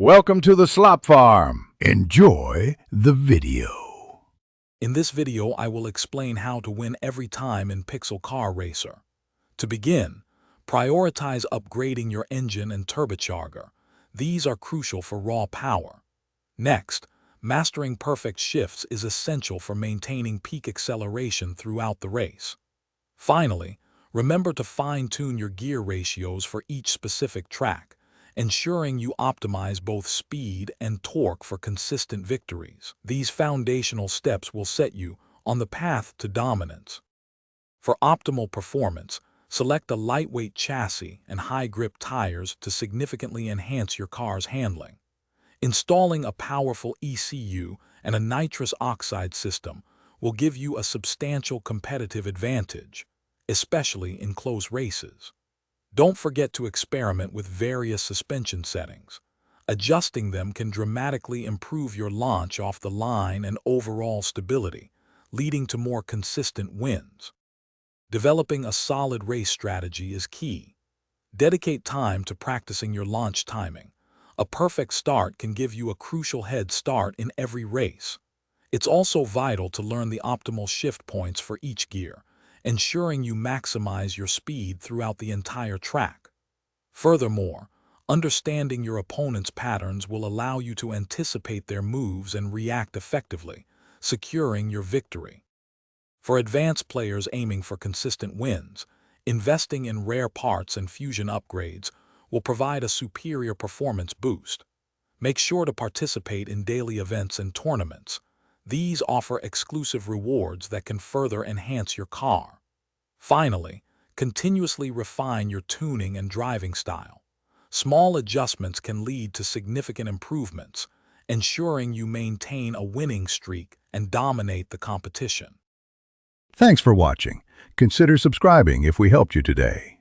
Welcome to the Slop Farm. Enjoy the video. In this video, I will explain how to win every time in Pixel Car Racer. To begin, prioritize upgrading your engine and turbocharger. These are crucial for raw power. Next, mastering perfect shifts is essential for maintaining peak acceleration throughout the race. Finally, remember to fine-tune your gear ratios for each specific track, ensuring you optimize both speed and torque for consistent victories. These foundational steps will set you on the path to dominance. For optimal performance, select a lightweight chassis and high-grip tires to significantly enhance your car's handling. Installing a powerful ECU and a nitrous oxide system will give you a substantial competitive advantage, especially in close races. Don't forget to experiment with various suspension settings. Adjusting them can dramatically improve your launch off the line and overall stability, leading to more consistent wins. Developing a solid race strategy is key. Dedicate time to practicing your launch timing. A perfect start can give you a crucial head start in every race. It's also vital to learn the optimal shift points for each gear, ensuring you maximize your speed throughout the entire track. Furthermore, understanding your opponent's patterns will allow you to anticipate their moves and react effectively, securing your victory. For advanced players aiming for consistent wins, investing in rare parts and fusion upgrades will provide a superior performance boost. Make sure to participate in daily events and tournaments. These offer exclusive rewards that can further enhance your car. Finally, continuously refine your tuning and driving style. Small adjustments can lead to significant improvements, ensuring you maintain a winning streak and dominate the competition. Thanks for watching. Consider subscribing if we helped you today.